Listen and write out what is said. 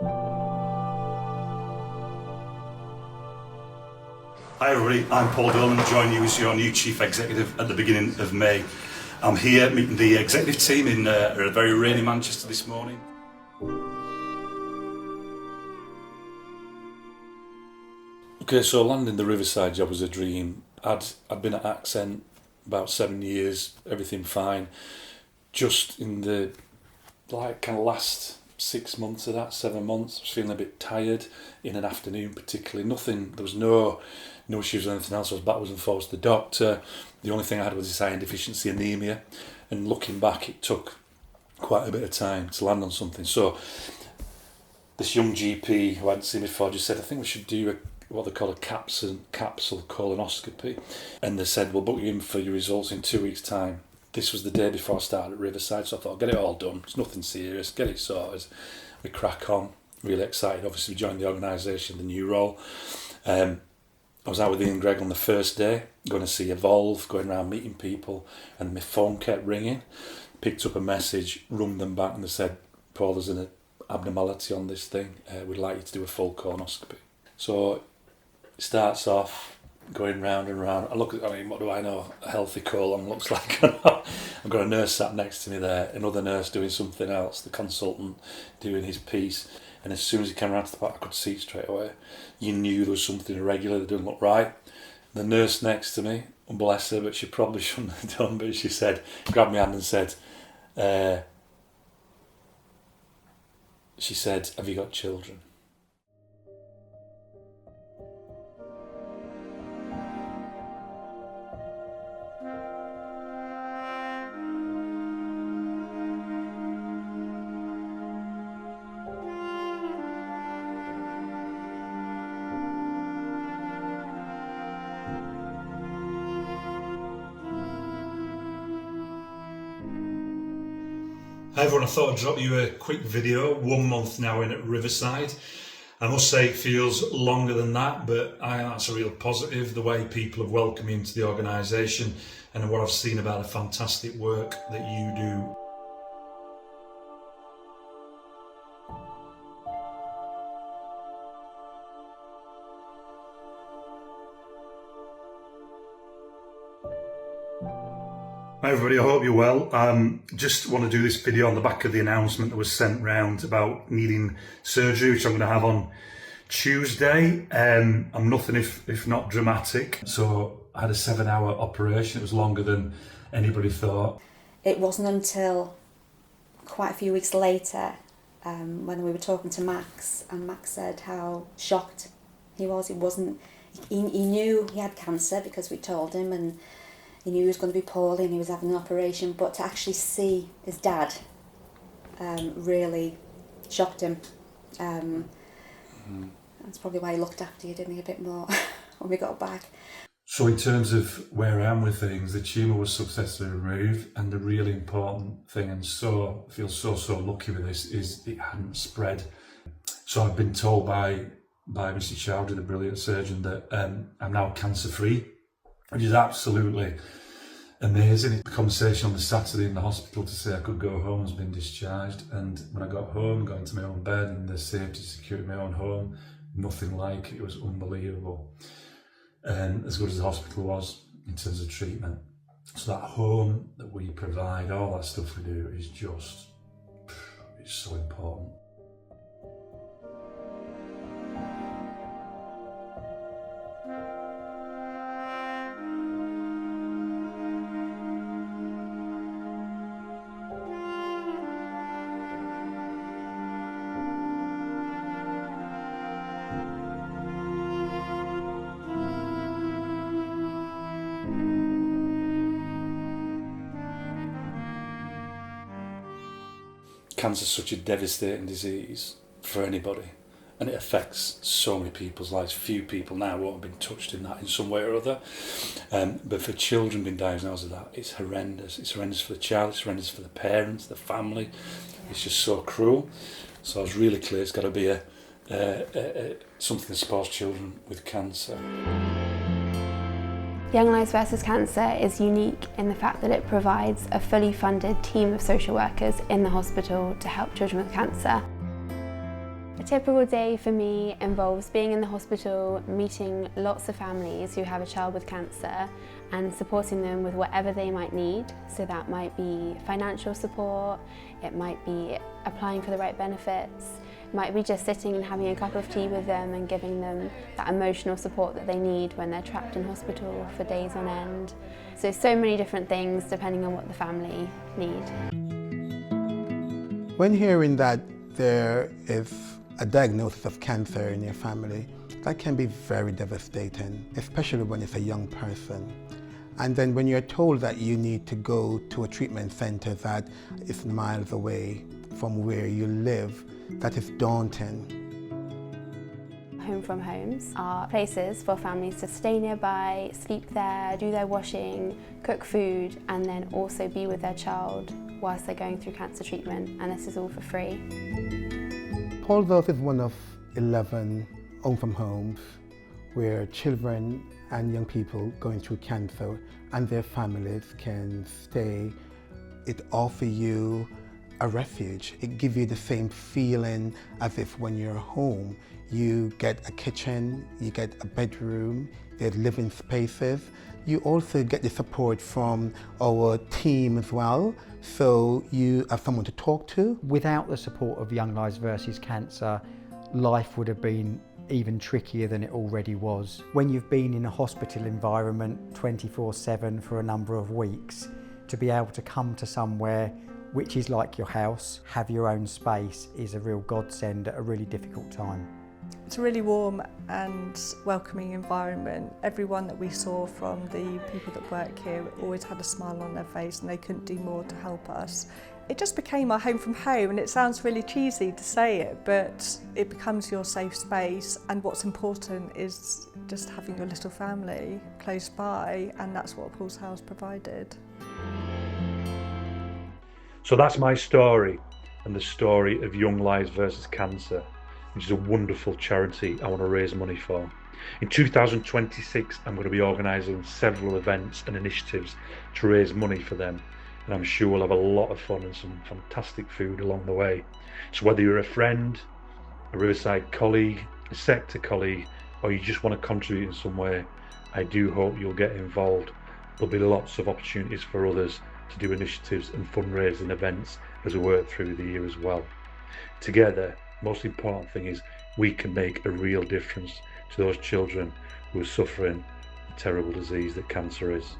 Hi everybody, I'm Paul Dolan, joining you as your new Chief Executive at the beginning of May. I'm here meeting the executive team in a very rainy Manchester this morning. Okay, so landing the Riverside job was a dream. I'd been at Accent about 7 years, everything fine. Just in the last 6 months of that, 7 months, I was feeling a bit tired in an afternoon particularly. There was no issues or anything else. I was backwards and forwards to the doctor. The only thing I had was this iron deficiency anemia. And looking back, it took quite a bit of time to land on something. So this young GP who I hadn't seen before just said, I think we should do what they call a capsule colonoscopy. And they said, we'll book you in for your results in 2 weeks' time. This was the day before I started at Riverside, so I thought, I'll get it all done. It's nothing serious, get it sorted. We crack on. Really excited. Obviously, we joined the organisation, the new role. I was out with Ian Gregg on the first day, going to see Evolve, going around meeting people, and my phone kept ringing. Picked up a message, rung them back, and they said, Paul, there's an abnormality on this thing. We'd like you to do a full colonoscopy. So it starts off going round and round. What do I know? A healthy colon looks like. I've got a nurse sat next to me there, another nurse doing something else, the consultant doing his piece. And as soon as he came around to the part, I could see straight away. You knew there was something irregular that didn't look right. The nurse next to me, bless her, but she probably shouldn't have done, but she said, grabbed my hand and said, have you got children? Hi everyone, I thought I'd drop you a quick video. 1 month now in at Riverside. I must say it feels longer than that, but that's a real positive, the way people have welcomed me into the organisation and what I've seen about the fantastic work that you do. Hi everybody, I hope you're well. Just want to do this video on the back of the announcement that was sent round about needing surgery, which I'm going to have on Tuesday. I'm nothing if not dramatic. So I had a 7-hour operation. It was longer than anybody thought. It wasn't until quite a few weeks later when we were talking to Max, and Max said how shocked he was. He knew he had cancer because we told him, and he knew he was going to be poorly and he was having an operation, but to actually see his dad really shocked him. That's probably why he looked after you, didn't he, a bit more when we got back. So in terms of where I am with things, the tumour was successfully removed, and the really important thing, and so I feel so lucky with this, is it hadn't spread. So I've been told by Mr. Chowdhury, the brilliant surgeon, that I'm now cancer-free, which is absolutely amazing. The conversation on the Saturday in the hospital to say I could go home has been discharged, and when I got home, got into my own bed and the safety security of my own home, nothing like it. It was unbelievable. And as good as the hospital was in terms of treatment. So that home that we provide, all that stuff we do is just, it's so important. Cancer is such a devastating disease for anybody, and it affects so many people's lives. Few people now won't have been touched in that in some way or other. But for children being diagnosed with that, it's horrendous. It's horrendous for the child, it's horrendous for the parents, the family. It's just so cruel. So I was really clear it's got to be something that supports children with cancer. Young Lives vs Cancer is unique in the fact that it provides a fully funded team of social workers in the hospital to help children with cancer. A typical day for me involves being in the hospital, meeting lots of families who have a child with cancer and supporting them with whatever they might need. So that might be financial support, it might be applying for the right benefits, it might be just sitting and having a cup of tea with them and giving them that emotional support that they need when they're trapped in hospital for days on end. So many different things depending on what the family need. When hearing that there is a diagnosis of cancer in your family, that can be very devastating, especially when it's a young person. And then when you're told that you need to go to a treatment center that is miles away from where you live, that is daunting. Home from homes are places for families to stay nearby, sleep there, do their washing, cook food, and then also be with their child whilst they're going through cancer treatment, and this is all for free. Paul Dolan is one of 11 home from homes where children and young people going through cancer and their families can stay. It offers you a refuge. It gives you the same feeling as if when you're home. You get a kitchen, you get a bedroom, there's living spaces. You also get the support from our team as well, so you have someone to talk to. Without the support of Young Lives versus Cancer, life would have been even trickier than it already was. When you've been in a hospital environment 24/7 for a number of weeks, to be able to come to somewhere which is like your house, have your own space, is a real godsend at a really difficult time. It's a really warm and welcoming environment. Everyone that we saw from the people that work here always had a smile on their face and they couldn't do more to help us. It just became our home from home, and it sounds really cheesy to say it, but it becomes your safe space, and what's important is just having your little family close by, and that's what Paul's House provided. So that's my story, and the story of Young Lives versus Cancer, which is a wonderful charity I want to raise money for. In 2026, I'm going to be organising several events and initiatives to raise money for them, and I'm sure we'll have a lot of fun and some fantastic food along the way. So whether you're a friend, a Riverside colleague, a sector colleague, or you just want to contribute in some way, I do hope you'll get involved. There'll be lots of opportunities for others to do initiatives and fundraising events as we work through the year as well. Together, most important thing is we can make a real difference to those children who are suffering the terrible disease that cancer is.